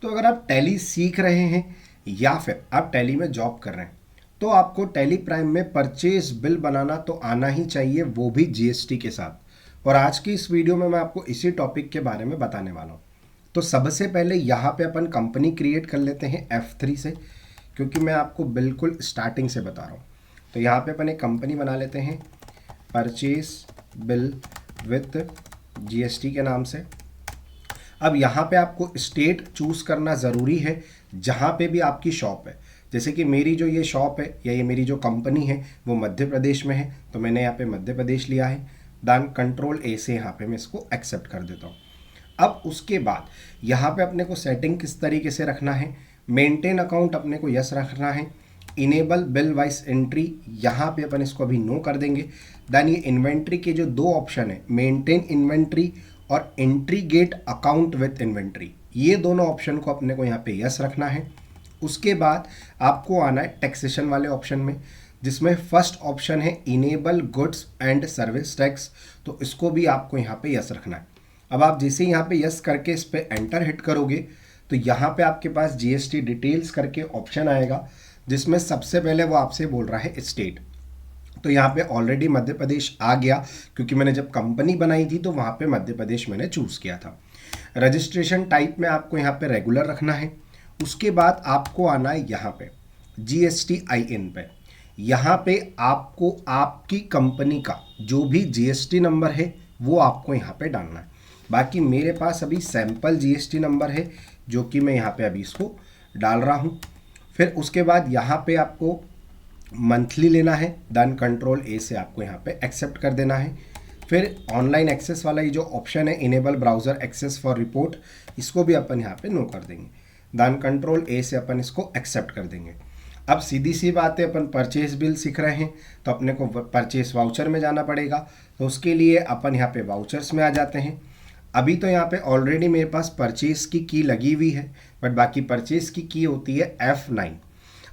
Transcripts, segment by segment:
तो अगर आप टैली सीख रहे हैं या फिर आप टैली में जॉब कर रहे हैं तो आपको टैली प्राइम में परचेज बिल बनाना तो आना ही चाहिए, वो भी जीएसटी के साथ। और आज की इस वीडियो में मैं आपको इसी टॉपिक के बारे में बताने वाला हूँ। तो सबसे पहले यहाँ पे अपन कंपनी क्रिएट कर लेते हैं F3 से, क्योंकि मैं आपको बिल्कुल स्टार्टिंग से बता रहा हूँ। तो यहाँ पे अपन एक कंपनी बना लेते हैं परचेज बिल विथ जीएसटी के नाम से। अब यहाँ पे आपको स्टेट चूज़ करना ज़रूरी है जहाँ पे भी आपकी शॉप है। जैसे कि मेरी जो ये शॉप है या ये मेरी जो कंपनी है वो मध्य प्रदेश में है, तो मैंने यहाँ पे मध्य प्रदेश लिया है। देन कंट्रोल ए से यहाँ पे मैं इसको एक्सेप्ट कर देता हूँ। अब उसके बाद यहाँ पे अपने को सेटिंग किस तरीके से रखना है, मेंटेन अकाउंट अपने को यस रखना है, इनेबल बिल वाइज एंट्री यहाँ पे अपन इसको अभी नो कर देंगे। देन ये इन्वेंट्री के जो दो ऑप्शन है, मेंटेन इन्वेंट्री और इंट्रीगेट अकाउंट विथ इन्वेंट्री, ये दोनों ऑप्शन को अपने को यहाँ पे यस रखना है। उसके बाद आपको आना है टैक्सेशन वाले ऑप्शन में, जिसमें फर्स्ट ऑप्शन है enable goods and service tax, तो इसको भी आपको यहाँ पे यस रखना है। अब आप जैसे यहाँ पे यस करके इस पर एंटर हिट करोगे तो यहाँ पे आपके पास जीएसटी डिटेल्स करके ऑप्शन आएगा, जिसमें सबसे पहले वो आपसे बोल रहा है स्टेट। तो यहाँ पे ऑलरेडी मध्य प्रदेश आ गया, क्योंकि मैंने जब कंपनी बनाई थी तो वहाँ पे मध्य प्रदेश मैंने चूज़ किया था। रजिस्ट्रेशन टाइप में आपको यहाँ पे रेगुलर रखना है। उसके बाद आपको आना है यहाँ पे GSTIN पे। यहाँ पे आपको आपकी कंपनी का जो भी GST नंबर है वो आपको यहाँ पे डालना है। बाकी मेरे पास अभी सैंपल GST नंबर है जो कि मैं यहाँ पे अभी इसको डाल रहा हूँ। फिर उसके बाद यहाँ पे आपको मंथली लेना है, देन कंट्रोल ए से आपको यहाँ पे एक्सेप्ट कर देना है। फिर ऑनलाइन एक्सेस वाला ये जो ऑप्शन है enable browser access for report, इसको भी अपन यहाँ पे नो कर देंगे। देन कंट्रोल ए से अपन इसको एक्सेप्ट कर देंगे। अब सीधी सी बात है, अपन परचेज बिल सीख रहे हैं तो अपने को परचेज वाउचर में जाना पड़ेगा। तो उसके लिए अपन यहाँ पे वाउचर्स में आ जाते हैं। अभी तो यहाँ पे ऑलरेडी मेरे पास परचेज की की लगी हुई है, बट बाकी परचेज की होती है F9।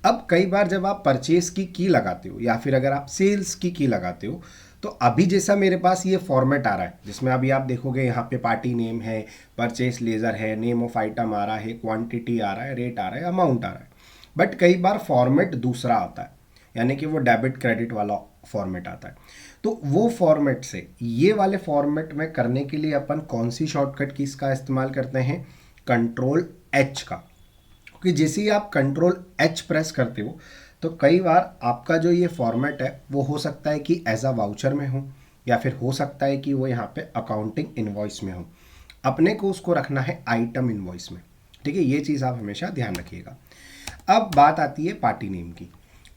अब कई बार जब आप परचेज की लगाते हो या फिर अगर आप सेल्स की लगाते हो, तो अभी जैसा मेरे पास ये फॉर्मेट आ रहा है, जिसमें अभी आप देखोगे यहाँ पे पार्टी नेम है, परचेज लेज़र है, नेम ऑफ आइटम आ रहा है, क्वांटिटी आ रहा है, रेट आ रहा है, अमाउंट आ रहा है। बट कई बार फॉर्मेट दूसरा आता है, यानी कि वो डेबिट क्रेडिट वाला फॉर्मेट आता है। तो वो फॉर्मेट से ये वाले फॉर्मेट में करने के लिए अपन कौन सी शॉर्टकट कीज का इस्तेमाल करते हैं, कंट्रोल H का। क्योंकि जैसे ही आप कंट्रोल H प्रेस करते हो तो कई बार आपका जो ये फॉर्मेट है वो हो सकता है कि एज अ वाउचर में हो, या फिर हो सकता है कि वो यहाँ पे अकाउंटिंग इनवॉइस में हो। अपने को उसको रखना है आइटम इनवॉइस में, ठीक है। ये चीज़ आप हमेशा ध्यान रखिएगा। अब बात आती है पार्टी नेम की।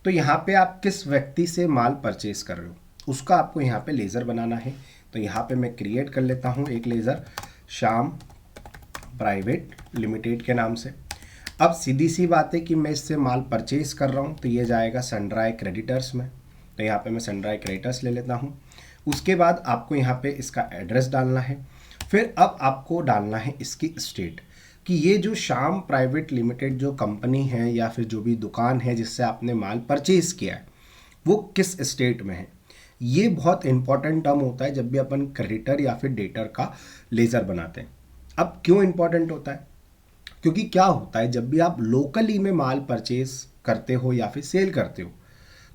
तो यहाँ पे आप किस व्यक्ति से माल परचेज कर रहे हो उसका आपको यहाँ पे लेज़र बनाना है। तो यहाँ पे मैं क्रिएट कर लेता हूँ एक लेज़र श्याम प्राइवेट लिमिटेड के नाम से। अब सीधी सी बात है कि मैं इससे माल परचेज कर रहा हूँ तो ये जाएगा सनड्राई क्रेडिटर्स में। तो यहाँ पे मैं सनड्राई क्रेडिटर्स ले लेता हूँ। उसके बाद आपको यहाँ पे इसका एड्रेस डालना है। फिर अब आपको डालना है इसकी स्टेट, कि ये जो श्याम प्राइवेट लिमिटेड जो कंपनी है या फिर जो भी दुकान है जिससे आपने माल परचेज किया है वो किस स्टेट में है। ये बहुत इंपॉर्टेंट टर्म होता है जब भी अपन क्रेडिटर या फिर डेटर का लेज़र बनाते हैं। अब क्यों इंपॉर्टेंट होता है, क्योंकि क्या होता है जब भी आप लोकली में माल परचेज करते हो या फिर सेल करते हो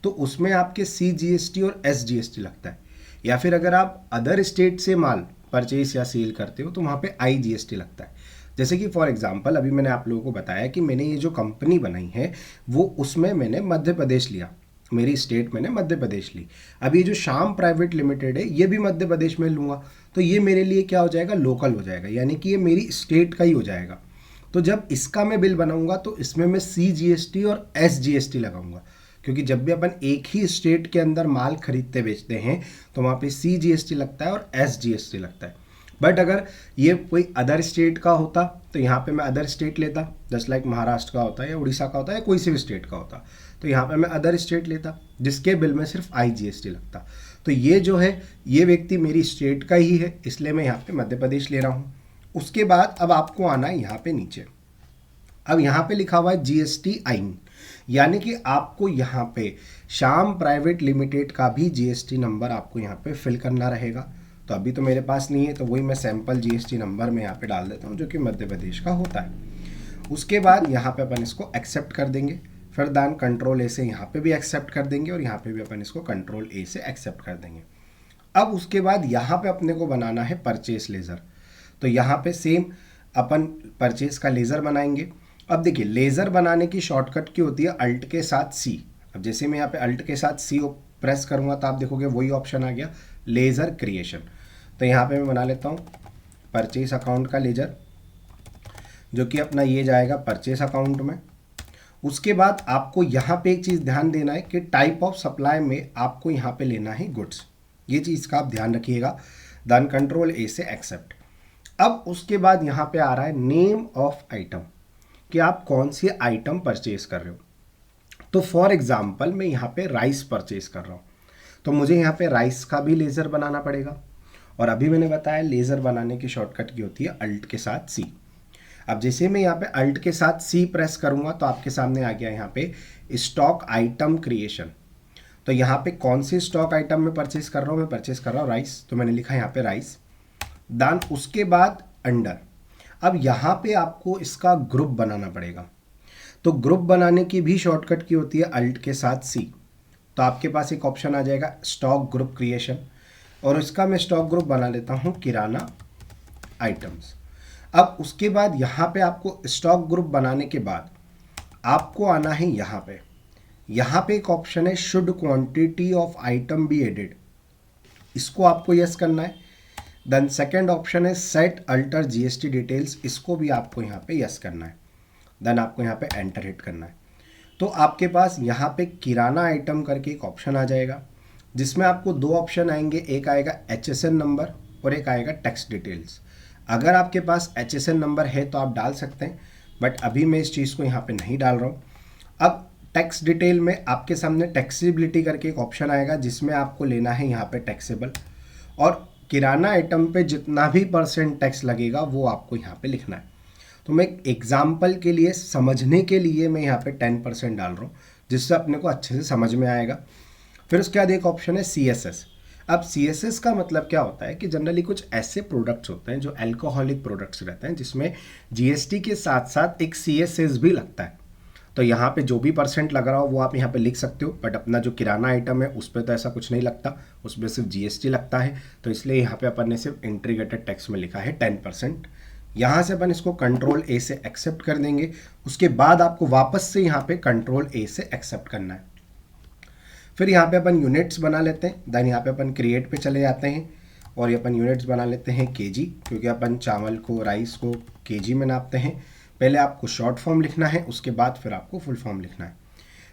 तो उसमें आपके CGST और SGST लगता है, या फिर अगर आप अदर स्टेट से माल परचेज या सेल करते हो तो वहाँ पे IGST लगता है। जैसे कि फॉर एग्जांपल अभी मैंने आप लोगों को बताया कि मैंने ये जो कंपनी बनाई है वो उसमें मैंने मध्य प्रदेश लिया, मेरी स्टेट मैंने मध्य प्रदेश ली। अब ये जो श्याम प्राइवेट लिमिटेड है ये भी मध्य प्रदेश में लूँगा तो ये मेरे लिए क्या हो जाएगा, लोकल हो जाएगा, यानी कि ये मेरी स्टेट का ही हो जाएगा। तो जब इसका मैं बिल बनाऊंगा तो इसमें मैं CGST और SGST लगाऊंगा, क्योंकि जब भी अपन एक ही स्टेट के अंदर माल खरीदते बेचते हैं तो वहाँ पे CGST लगता है और SGST लगता है। बट अगर ये कोई अदर स्टेट का होता तो यहाँ पे मैं अदर स्टेट लेता, जस्ट लाइक महाराष्ट्र का होता है या उड़ीसा का होता है या कोई से भी स्टेट का होता, तो यहाँ पे मैं अदर स्टेट लेता जिसके बिल में सिर्फ IGST लगता। तो ये जो है ये व्यक्ति मेरी स्टेट का ही है, इसलिए मैं यहाँ पे मध्य प्रदेश ले रहा हूँ। उसके बाद अब आपको आना है यहाँ पे नीचे। अब यहाँ पे लिखा हुआ है GSTIN, यानी कि आपको यहाँ पे श्याम प्राइवेट लिमिटेड का भी GST नंबर आपको यहाँ पे फिल करना रहेगा। तो अभी तो मेरे पास नहीं है, तो वही मैं सैंपल GST नंबर में यहाँ पे डाल देता हूँ जो कि मध्य प्रदेश का होता है। उसके बाद यहाँ पे अपन इसको एक्सेप्ट कर देंगे, फिर दान कंट्रोल ए से यहाँ पे भी एक्सेप्ट कर देंगे और यहाँ पे भी अपन इसको कंट्रोल ए से एक्सेप्ट कर देंगे। अब उसके बाद यहाँ पे अपने को बनाना है परचेस लेज़र। तो यहाँ पे सेम अपन परचेस का लेज़र बनाएंगे। अब देखिए लेज़र बनाने की शॉर्टकट की होती है अल्ट के साथ सी। अब जैसे मैं यहाँ पे अल्ट के साथ सी प्रेस करूँगा तो आप देखोगे वही ऑप्शन आ गया, लेज़र क्रिएशन। तो यहाँ पे मैं बना लेता हूँ परचेस अकाउंट का लेज़र, जो कि अपना ये जाएगा परचेस अकाउंट में। उसके बाद आपको यहाँ पे एक चीज़ ध्यान देना है कि टाइप ऑफ सप्लाई में आपको यहाँ पे लेना है गुड्स, ये चीज़ का आप ध्यान रखिएगा। देन कंट्रोल ए से एक्सेप्ट। अब उसके बाद यहाँ पे आ रहा है नेम ऑफ आइटम, कि आप कौन सी आइटम परचेज कर रहे हो। तो फॉर एग्जांपल मैं यहाँ पे राइस परचेज कर रहा हूँ, तो मुझे यहाँ पे राइस का भी लेज़र बनाना पड़ेगा। और अभी मैंने बताया लेज़र बनाने की शॉर्टकट की होती है अल्ट के साथ सी। अब जैसे मैं यहाँ पे अल्ट के साथ सी प्रेस करूँगा तो आपके सामने आ गया यहाँ पे स्टॉक आइटम क्रिएशन। तो यहाँ पे कौन सी स्टॉक आइटम में परचेस कर रहा हूँ, मैं परचेस कर रहा हूँ राइस, तो मैंने लिखा यहाँ पे राइस। दान उसके बाद अंडर, अब यहाँ पे आपको इसका ग्रुप बनाना पड़ेगा। तो ग्रुप बनाने की भी शॉर्टकट की होती है अल्ट के साथ सी। तो आपके पास एक ऑप्शन आ जाएगा स्टॉक ग्रुप क्रिएशन, और इसका मैं स्टॉक ग्रुप बना लेता हूँ किराना आइटम्स। अब उसके बाद यहाँ पे आपको स्टॉक ग्रुप बनाने के बाद आपको आना है यहाँ पे एक ऑप्शन है should quantity of item be added, इसको आपको यस करना है। देन सेकंड ऑप्शन है सेट अल्टर जीएसटी डिटेल्स, इसको भी आपको यहाँ पे यस करना है। देन आपको यहाँ पे एंटर हिट करना है। तो आपके पास यहाँ पे किराना आइटम करके एक ऑप्शन आ जाएगा, जिसमें आपको दो ऑप्शन आएंगे, एक आएगा HSN नंबर और एक आएगा टैक्स डिटेल्स। अगर आपके पास HSN नंबर है तो आप डाल सकते हैं, बट अभी मैं इस चीज़ को यहाँ पे नहीं डाल रहा हूँ। अब टैक्स डिटेल में आपके सामने टैक्सेबिलिटी करके एक ऑप्शन आएगा, जिसमें आपको लेना है यहाँ पे टैक्सेबल, और किराना आइटम पे जितना भी % टैक्स लगेगा वो आपको यहाँ पे लिखना है। तो मैं एग्जाम्पल के लिए समझने के लिए मैं यहाँ पे 10% डाल रहा हूँ, जिससे अपने को अच्छे से समझ में आएगा। फिर उसके बाद एक ऑप्शन है CSS। अब CSS का मतलब क्या होता है कि जनरली कुछ ऐसे प्रोडक्ट्स होते हैं जो अल्कोहलिक प्रोडक्ट्स रहते हैं, जिसमें GST के साथ साथ एक CSS भी लगता है। तो यहाँ पे जो भी % लग रहा हो वो आप यहाँ पे लिख सकते हो, बट अपना जो किराना आइटम है उस पर तो ऐसा कुछ नहीं लगता, उसमें सिर्फ GST लगता है। तो इसलिए यहाँ पे अपन ने सिर्फ इंटीग्रेटेड टैक्स में लिखा है 10%। यहाँ से अपन इसको कंट्रोल ए से एक्सेप्ट कर देंगे। उसके बाद आपको वापस से यहाँ पे कंट्रोल ए से एक्सेप्ट करना है। फिर यहाँ पे अपन यूनिट्स बना लेते हैं। देन यहाँ पे अपन क्रिएट पे चले जाते हैं और ये अपन यूनिट्स बना लेते हैं केजी, क्योंकि अपन चावल को राइस को केजी में नापते हैं। पहले आपको शॉर्ट फॉर्म लिखना है, उसके बाद फिर आपको फुल फॉर्म लिखना है।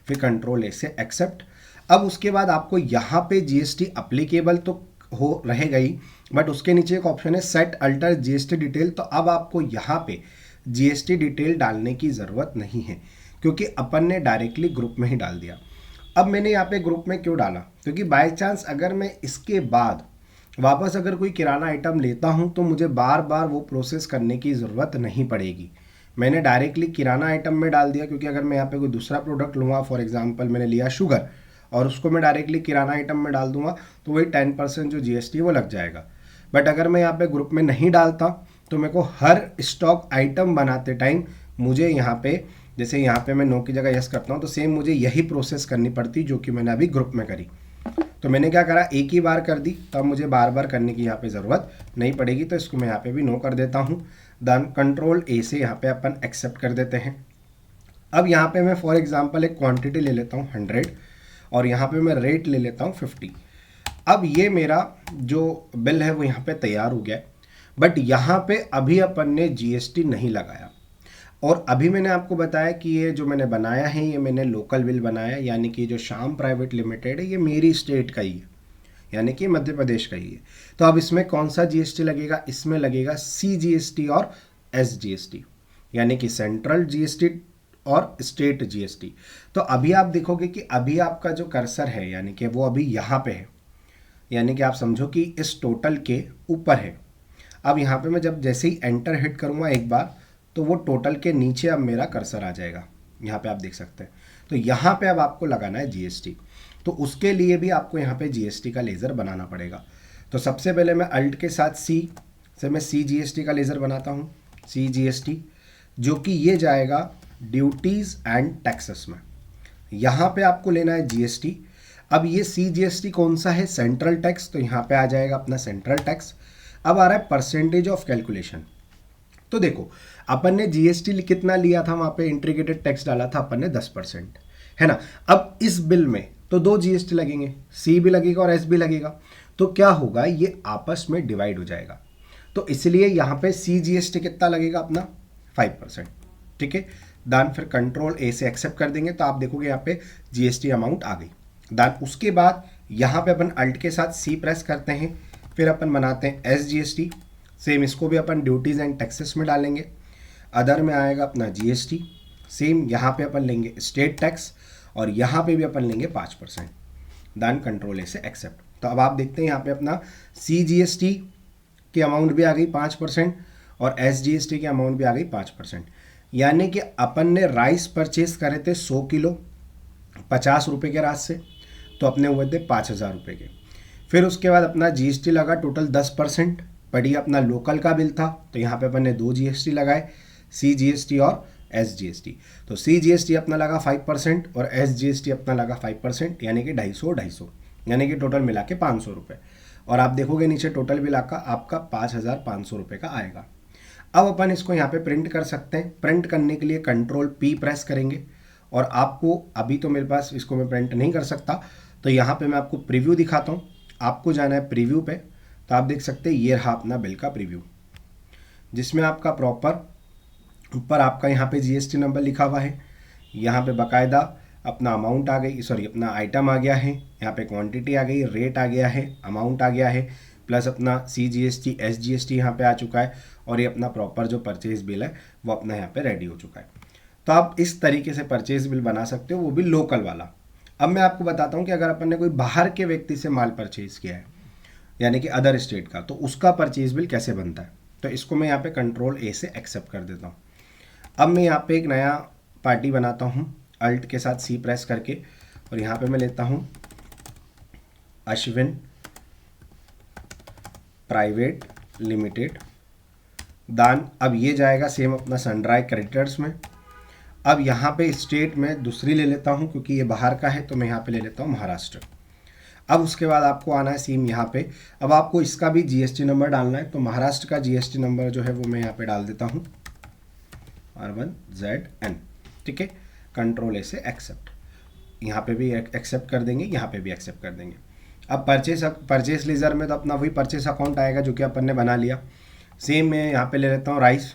फिर कंट्रोल ए से एक्सेप्ट। अब उसके बाद आपको यहाँ पे GST अप्लीकेबल तो हो रहेगा ही, बट उसके नीचे एक ऑप्शन है सेट अल्टर GST डिटेल। तो अब आपको यहाँ पे GST डिटेल डालने की ज़रूरत नहीं है, क्योंकि अपन ने डायरेक्टली ग्रुप में ही डाल दिया। अब मैंने यहाँ पे ग्रुप में क्यों डाला, क्योंकि बाय चांस अगर मैं इसके बाद वापस अगर कोई किराना आइटम लेता हूँ तो मुझे बार बार वो प्रोसेस करने की ज़रूरत नहीं पड़ेगी। मैंने डायरेक्टली किराना आइटम में डाल दिया, क्योंकि अगर मैं यहाँ पे कोई दूसरा प्रोडक्ट लूँगा, फॉर एग्जांपल मैंने लिया शुगर, और उसको मैं डायरेक्टली किराना आइटम में डाल दूंगा तो वही 10% जो GST वो लग जाएगा। बट अगर मैं यहाँ पे ग्रुप में नहीं डालता तो मेरे को हर स्टॉक आइटम बनाते टाइम मुझे यहाँ पे, जैसे यहाँ पे मैं नो की जगह यस करता हूँ, तो सेम मुझे यही प्रोसेस करनी पड़ती जो कि मैंने अभी ग्रुप में करी। तो मैंने क्या करा, एक ही बार कर दी, तब मुझे बार बार करने की यहाँ पे ज़रूरत नहीं पड़ेगी। तो इसको मैं यहाँ पे भी नो कर देता हूँ। देन कंट्रोल ए से यहाँ पे अपन एक्सेप्ट कर देते हैं। अब यहाँ पे मैं फॉर एग्जांपल एक क्वांटिटी ले लेता हूँ 100, और यहाँ पे मैं रेट ले लेता हूँ 50। अब ये मेरा जो बिल है वो यहाँ पे तैयार हो गया है, बट यहाँ पे अभी अपन ने GST नहीं लगाया। और अभी मैंने आपको बताया कि ये जो मैंने बनाया है ये मैंने लोकल बिल बनाया, यानी कि जो श्याम प्राइवेट लिमिटेड है ये मेरी स्टेट का ही है, यानी कि मध्य प्रदेश का ही है। तो अब इसमें कौन सा GST लगेगा, इसमें लगेगा CGST और SGST, यानी कि सेंट्रल GST और स्टेट GST। तो अभी आप देखोगे कि अभी आपका जो कर्सर है यानी कि वो अभी यहाँ पे है, यानी कि आप समझो कि इस टोटल के ऊपर है। अब यहाँ पे मैं जब जैसे ही एंटर हिट करूँगा एक बार, तो वो टोटल के नीचे अब मेरा कर्सर आ जाएगा, यहाँ पे आप देख सकते हैं। तो यहाँ पे अब आपको लगाना है GST, तो उसके लिए भी आपको यहाँ पे GST का लेज़र बनाना पड़ेगा। तो सबसे पहले मैं अल्ट के साथ C से मैं CGST का लेज़र बनाता हूँ, CGST। जो कि ये जाएगा ड्यूटीज़ एंड टैक्सेस में। यहाँ पे आपको लेना है जीएसटी। अब ये सीजीएसटी कौन सा है? सेंट्रल टैक्स, तो यहाँ पे आ जाएगा अपना सेंट्रल टैक्स। अब आ रहा है परसेंटेज ऑफ कैलकुलेशन। तो देखो, अपन ने जीएसटी कितना लिया था, वहाँ पे इंटीग्रेटेड टैक्स डाला था अपन ने 10%, है ना। अब इस बिल में तो दो जीएसटी लगेंगे, सी भी लगेगा और एस भी लगेगा। तो क्या होगा, ये आपस में डिवाइड हो जाएगा। तो इसलिए यहाँ पे सी जीएसटी कितना लगेगा अपना 5%, ठीक है। दान फिर कंट्रोल ए से एक्सेप्ट कर देंगे, तो आप देखोगे यहाँ पे जीएसटी अमाउंट आ गई। दान उसके बाद यहाँ पे अपन अल्ट के साथ सी प्रेस करते हैं, फिर अपन बनाते हैं एस जीएसटी। सेम इसको भी अपन ड्यूटीज़ एंड टैक्सेस में डालेंगे। अदर में आएगा अपना जीएसटी। सेम यहाँ पे अपन लेंगे स्टेट टैक्स और यहाँ पे भी अपन लेंगे 5%। दान कंट्रोल ए से एक्सेप्ट। तो अब आप देखते हैं यहाँ पे अपना सी जीएसटी की अमाउंट भी आ गई 5% और एस जीएसटी की अमाउंट भी आ गई 5%। यानी कि अपन ने राइस परचेज करे थे 100 किलो 50 रुपये के रास से, तो अपने हुए थे 5,000 रुपये के। फिर उसके बाद अपना जीएसटी लगा टोटल 10%, बढ़िया अपना लोकल का बिल था, तो यहाँ पे अपन ने 2 जीएसटी लगाए, सी जीएसटी और एस जीएसटी। तो सी जीएसटी अपना लगा 5% और एस जीएसटी अपना लगा 5%, यानी कि 250, यानी कि टोटल मिला के 500 रुपये। और आप देखोगे नीचे टोटल बिल आपका 5,500 रुपये का आएगा। अब अपन इसको यहाँ पे प्रिंट कर सकते हैं। प्रिंट करने के लिए कंट्रोल पी प्रेस करेंगे और आपको अभी तो मेरे पास इसको मैं प्रिंट नहीं कर सकता, तो यहाँ पे मैं आपको प्रीव्यू दिखाता हूँ। आपको जाना है प्रीव्यू पे, तो आप देख सकते हैं ये रहा अपना बिल का प्रीव्यू, जिसमें आपका प्रॉपर ऊपर आपका यहाँ पे जीएसटी नंबर लिखा हुआ है, यहाँ पे बाकायदा अपना अमाउंट आ गई, सॉरी अपना आइटम आ गया है, यहाँ पे क्वांटिटी आ गई, रेट आ गया है, अमाउंट आ गया है, प्लस अपना सी जीएसटी एस जीएसटी यहाँ पे आ चुका है और ये अपना प्रॉपर जो परचेज बिल है वो अपना यहाँ पे रेडी हो चुका है। तो आप इस तरीके से परचेज बिल बना सकते हो, वो भी लोकल वाला। अब मैं आपको बताता हूँ कि अगर अपन ने कोई बाहर के व्यक्ति से माल परचेज किया है, यानी कि अदर स्टेट का, तो उसका परचेज बिल कैसे बनता है। तो इसको मैं यहाँ पे कंट्रोल ए से एक्सेप्ट कर देता हूँ। अब मैं यहाँ पे एक नया पार्टी बनाता हूँ अल्ट के साथ सी प्रेस करके, और यहाँ पे मैं लेता हूँ अश्विन प्राइवेट लिमिटेड। दान अब ये जाएगा सेम अपना सनड्राई क्रेडिटर्स में। अब यहाँ पे स्टेट में दूसरी ले लेता हूँ, क्योंकि ये बाहर का है, तो मैं यहाँ पे ले लेता हूँ महाराष्ट्र। अब उसके बाद आपको आना है सेम यहाँ पे। अब आपको इसका भी जीएसटी नंबर डालना है, तो महाराष्ट्र का जीएसटी नंबर जो है वो मैं यहाँ पे डाल देता हूँ R1ZN, ठीक है। कंट्रोल ए से एक्सेप्ट, यहाँ पे भी एक्सेप्ट कर देंगे, यहाँ पे भी एक्सेप्ट कर देंगे। अब परचेस लीजर में तो अपना वही परचेस अकाउंट आएगा जो कि अपन ने बना लिया। सेम मैं यहाँ पे ले लेता हूँ राइस,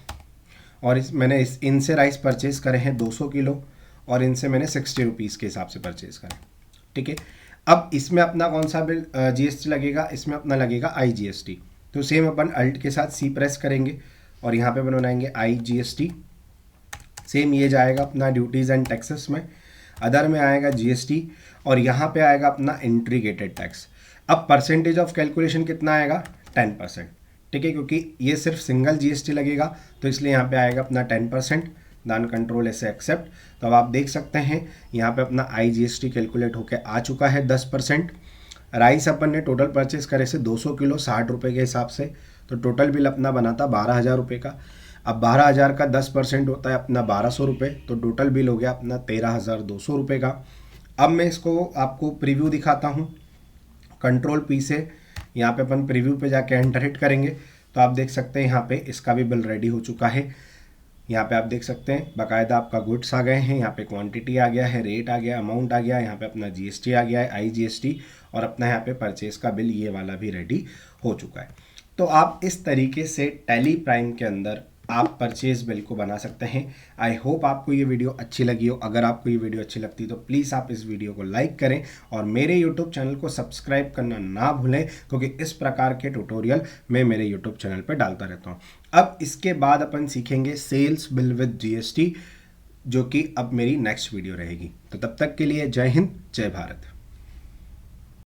और मैंने इनसे राइस परचेज़ करे हैं 200 किलो और इनसे मैंने 60 रुपीज़ के हिसाब से परचेज़ करें, ठीक है। अब इसमें अपना कौन सा बिल जीएसटी लगेगा, इसमें अपना लगेगा आईजीएसटी। तो सेम अपन अल्ट के साथ सी प्रेस करेंगे और यहाँ पे बनाएंगे आईजीएसटी। सेम ये जाएगा अपना ड्यूटीज़ एंड टैक्सेस में। अदर में आएगा जीएसटी और यहाँ पे आएगा अपना इंटीग्रेटेड टैक्स। अब परसेंटेज ऑफ कैलकुलेशन कितना आएगा, 10%, ठीक है, क्योंकि ये सिर्फ सिंगल जीएसटी लगेगा, तो इसलिए यहाँ पे आएगा अपना 10%। दान कंट्रोल ऐसे एक्सेप्ट। तो अब आप देख सकते हैं यहाँ पे अपना आईजीएसटी कैलकुलेट होके आ चुका है 10%। राइस अपन ने टोटल परचेस करे से 200 किलो 60 रुपये के हिसाब से, तो टोटल बिल अपना बना था 12,000 रुपये का। अब 12,000 का 10% होता है अपना 1,200 रुपये, तो टोटल बिल हो गया अपना 13,200 रुपये का। अब मैं इसको आपको प्रीव्यू दिखाता हूँ। कंट्रोल पी से यहाँ पे अपन प्रीव्यू पे जाके एंटर हिट करेंगे, तो आप देख सकते हैं यहाँ पे इसका भी बिल रेडी हो चुका है। यहाँ पे आप देख सकते हैं बाकायदा आपका गुड्स आ गए हैं, यहाँ पे क्वांटिटी आ गया है, रेट आ गया, अमाउंट आ गया, यहाँ पे अपना जीएसटी आ गया है, आईजीएसटी, और अपना यहाँ पे परचेस का बिल ये वाला भी रेडी हो चुका है। तो आप इस तरीके से टैली प्राइम के अंदर आप परचेज बिल को बना सकते हैं। आई होप आपको ये वीडियो अच्छी लगी हो। अगर आपको ये वीडियो अच्छी लगती है तो प्लीज़ आप इस वीडियो को लाइक करें और मेरे यूट्यूब चैनल को सब्सक्राइब करना ना भूलें, क्योंकि इस प्रकार के ट्यूटोरियल मैं मेरे यूट्यूब चैनल पर डालता रहता हूँ। अब इसके बाद अपन सीखेंगे सेल्स बिल विद जीएसटी, जो कि अब मेरी नेक्स्ट वीडियो रहेगी। तो तब तक के लिए जय हिंद, जय भारत।